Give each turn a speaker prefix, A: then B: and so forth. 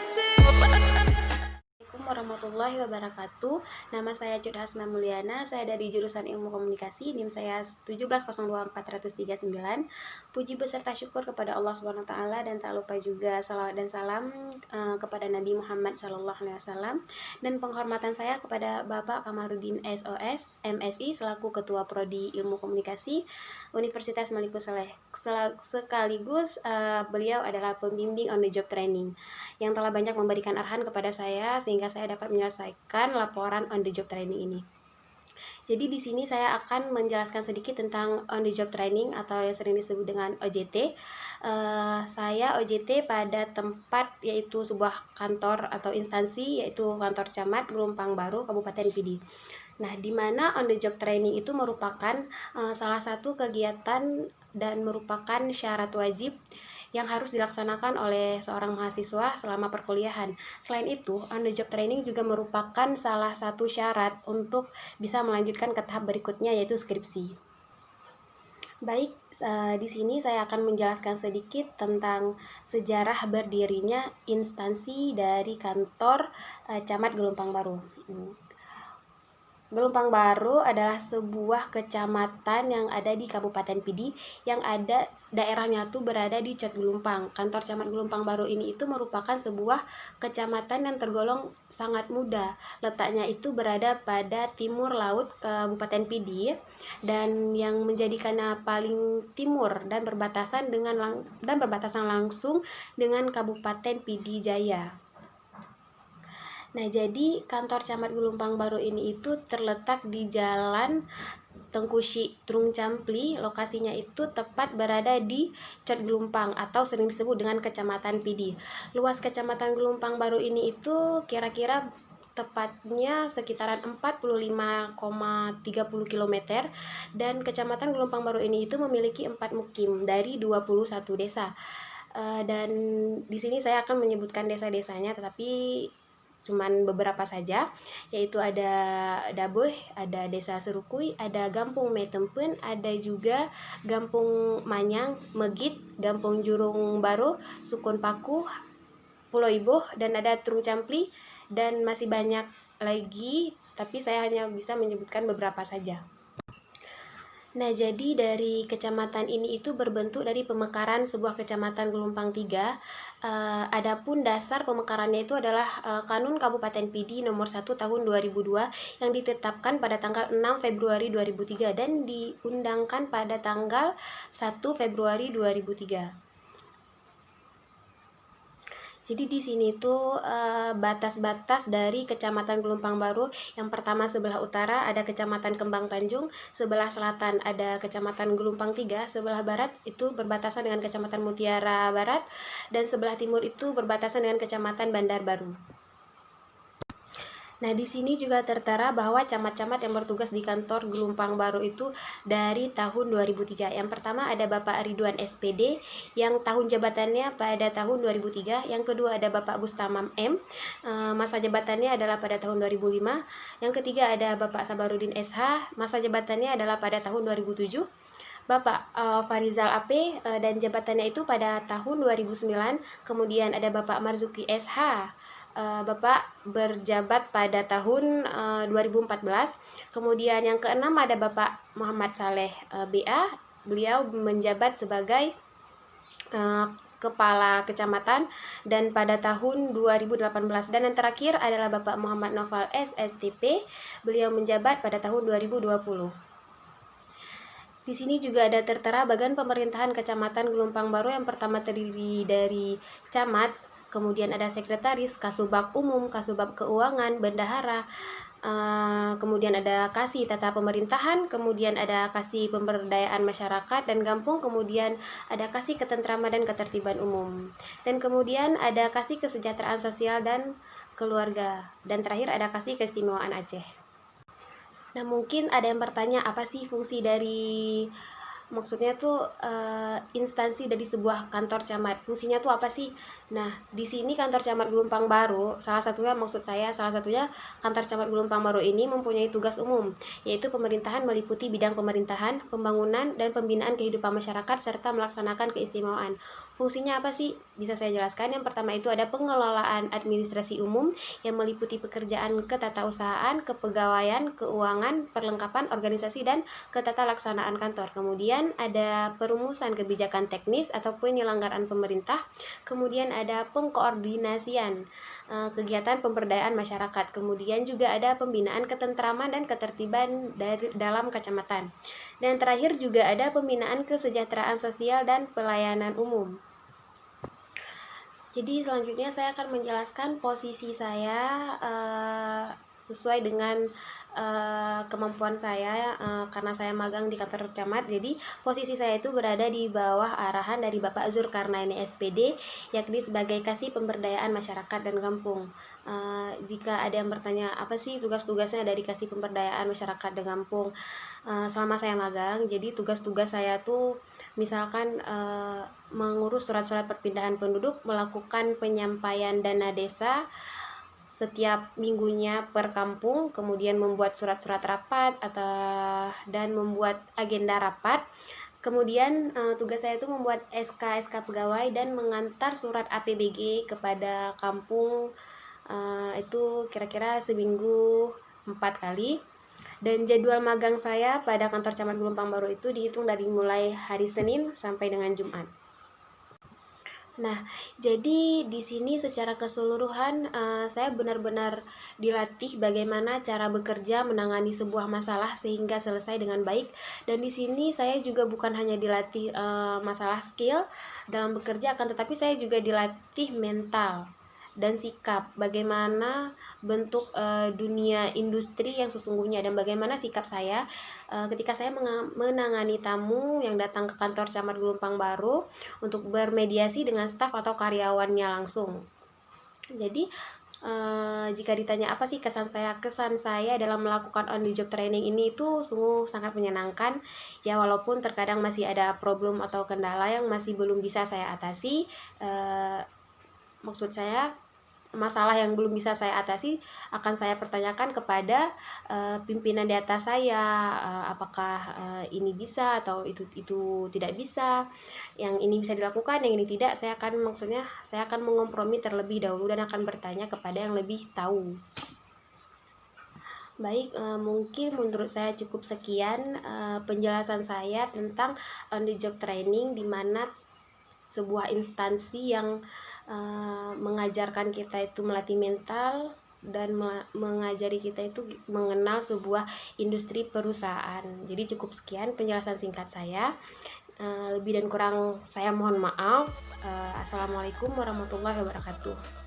A: Assalamualaikum warahmatullahi wabarakatuh. Nama saya Cud Hasna Mulyana. Saya dari jurusan Ilmu Komunikasi. NIM saya 1702439. Puji beserta syukur kepada Allah Subhanahu wa taala dan tak lupa juga salawat dan salam kepada Nabi Muhammad sallallahu alaihi wasallam, dan penghormatan saya kepada Bapak Kamarudin SOS MSI selaku Ketua Prodi Ilmu Komunikasi Universitas Malikus Saleh. Sekaligus beliau adalah pembimbing on the job training yang telah banyak memberikan arahan kepada saya sehingga saya dapat menyelesaikan laporan on the job training ini. Jadi di sini saya akan menjelaskan sedikit tentang on the job training atau yang sering disebut dengan OJT. Saya OJT pada tempat yaitu sebuah kantor atau instansi yaitu kantor camat Gelumpang Baru Kabupaten Pidi. Nah, di mana on the job training itu merupakan salah satu kegiatan dan merupakan syarat wajib yang harus dilaksanakan oleh seorang mahasiswa selama perkuliahan. Selain itu, on the job training juga merupakan salah satu syarat untuk bisa melanjutkan ke tahap berikutnya yaitu skripsi. Baik, di sini saya akan menjelaskan sedikit tentang sejarah berdirinya instansi dari kantor Camat Gelumpang Baru. Gelumpang Baru adalah sebuah kecamatan yang ada di Kabupaten Pidi yang ada daerahnya tuh berada di Cot Gelumpang. Kantor Camat Gelumpang Baru ini itu merupakan sebuah kecamatan yang tergolong sangat muda. Letaknya itu berada pada timur laut Kabupaten Pidi dan yang menjadikannya paling timur dan berbatasan langsung dengan Kabupaten Pidi Jaya. Nah, jadi kantor Camat Gelumpang Baru ini itu terletak di Jalan Tengkusi Trung Campli. Lokasinya itu tepat berada di Cot Gelumpang atau sering disebut dengan Kecamatan Pidi. Luas Kecamatan Gelumpang Baru ini itu kira-kira tepatnya sekitaran 45,30 km dan Kecamatan Gelumpang Baru ini itu memiliki 4 mukim dari 21 desa. Dan di sini saya akan menyebutkan desa-desanya tetapi cuman beberapa saja, yaitu ada Daboh, ada Desa Serukui, ada Gampung Metempen, ada juga Gampung Manyang, Megit, Gampung Jurung Baru, Sukun Paku, Pulau Iboh, dan ada Trung Campli, dan masih banyak lagi, tapi saya hanya bisa menyebutkan beberapa saja. Nah, jadi dari kecamatan ini itu berbentuk dari pemekaran sebuah kecamatan Gelumpang 3. Adapun dasar pemekarannya itu adalah Kanun Kabupaten Pidi nomor 1 tahun 2002 yang ditetapkan pada tanggal 6 Februari 2003 dan diundangkan pada tanggal 1 Februari 2003. Jadi di sini tuh batas-batas dari Kecamatan Gelumpang Baru. Yang pertama sebelah utara ada Kecamatan Kembang Tanjung, sebelah selatan ada Kecamatan Gelumpang 3, sebelah barat itu berbatasan dengan Kecamatan Mutiara Barat, dan sebelah timur itu berbatasan dengan Kecamatan Bandar Baru. Nah, di sini juga tertera bahwa camat-camat yang bertugas di kantor Gelumpang Baru itu dari tahun 2003. Yang pertama ada Bapak Ridwan SPD yang tahun jabatannya pada tahun 2003. Yang kedua ada Bapak Bustamam M. Masa jabatannya adalah pada tahun 2005. Yang ketiga ada Bapak Sabarudin SH. Masa jabatannya adalah pada tahun 2007. Bapak Farizal AP dan jabatannya itu pada tahun 2009. Kemudian ada Bapak Marzuki SH. Bapak berjabat pada tahun 2014. Kemudian yang keenam ada Bapak Muhammad Saleh BA. Beliau menjabat sebagai Kepala Kecamatan dan pada tahun 2018. Dan yang terakhir adalah Bapak Muhammad Noval SSTP. Beliau menjabat pada tahun 2020. Di sini juga ada tertera bagian pemerintahan Kecamatan Gelumpang Baru. Yang pertama terdiri dari camat, kemudian ada sekretaris, kasubag umum, kasubag keuangan, bendahara, kemudian ada kasih tata pemerintahan, kemudian ada kasih pemberdayaan masyarakat dan kampung, kemudian ada kasih ketentraman dan ketertiban umum, dan kemudian ada kasih kesejahteraan sosial dan keluarga, dan terakhir ada kasih keistimewaan Aceh. Nah, mungkin ada yang bertanya apa sih fungsi dari maksudnya tuh instansi dari sebuah kantor camat, fungsinya tuh apa sih? Nah, di sini kantor camat Gelumpang Baru, salah satunya kantor camat Gelumpang Baru ini mempunyai tugas umum, yaitu pemerintahan meliputi bidang pemerintahan, pembangunan, dan pembinaan kehidupan masyarakat serta melaksanakan keistimewaan. Fungsinya apa sih? Bisa saya jelaskan. Yang pertama itu ada pengelolaan administrasi umum yang meliputi pekerjaan ketatausahaan, kepegawaian, keuangan, perlengkapan organisasi, dan ketatalaksanaan kantor. Kemudian ada perumusan kebijakan teknis atau penyelenggaraan pemerintah. Kemudian ada pengkoordinasian kegiatan pemberdayaan masyarakat. Kemudian juga ada pembinaan ketentraman dan ketertiban dalam kecamatan. Dan terakhir juga ada pembinaan kesejahteraan sosial dan pelayanan umum. Jadi selanjutnya saya akan menjelaskan posisi saya sesuai dengan kemampuan saya, karena saya magang di kantor camat. Jadi posisi saya itu berada di bawah arahan dari Bapak Zulkarnaini SPD, yakni sebagai Kasih Pemberdayaan Masyarakat dan Kampung. Jika ada yang bertanya apa sih tugas-tugasnya dari Kasih Pemberdayaan Masyarakat dan Kampung selama saya magang, jadi tugas-tugas saya tuh misalkan mengurus surat-surat perpindahan penduduk, melakukan penyampaian dana desa setiap minggunya per kampung, kemudian membuat surat-surat rapat dan membuat agenda rapat. Kemudian tugas saya itu membuat SK pegawai dan mengantar surat APBG kepada kampung, itu kira-kira seminggu 4 kali. Dan jadwal magang saya pada kantor camat Pelumpang Baru itu dihitung dari mulai hari Senin sampai dengan Jumat. Nah, jadi di sini secara keseluruhan saya benar-benar dilatih bagaimana cara bekerja menangani sebuah masalah sehingga selesai dengan baik. Dan di sini saya juga bukan hanya dilatih masalah skill dalam bekerja, akan tetapi saya juga dilatih mental dan sikap, bagaimana bentuk dunia industri yang sesungguhnya, dan bagaimana sikap saya ketika saya menangani tamu yang datang ke kantor camat Pelumpang Baru untuk bermediasi dengan staf atau karyawannya langsung. Jadi jika ditanya apa sih kesan saya dalam melakukan on the job training ini, itu sungguh sangat menyenangkan ya, walaupun terkadang masih ada problem atau kendala yang masih belum bisa saya atasi. Maksud saya, masalah yang belum bisa saya atasi akan saya pertanyakan kepada pimpinan di atas saya, apakah ini bisa atau itu tidak bisa, yang ini bisa dilakukan, yang ini tidak. Saya akan mengkompromi terlebih dahulu dan akan bertanya kepada yang lebih tahu. Baik, mungkin menurut saya cukup sekian penjelasan saya tentang on the job training, di mana sebuah instansi yang mengajarkan kita itu melatih mental dan mengajari kita itu mengenal sebuah industri perusahaan. Jadi cukup sekian penjelasan singkat saya. Lebih dan kurang saya mohon maaf. Assalamualaikum warahmatullahi wabarakatuh.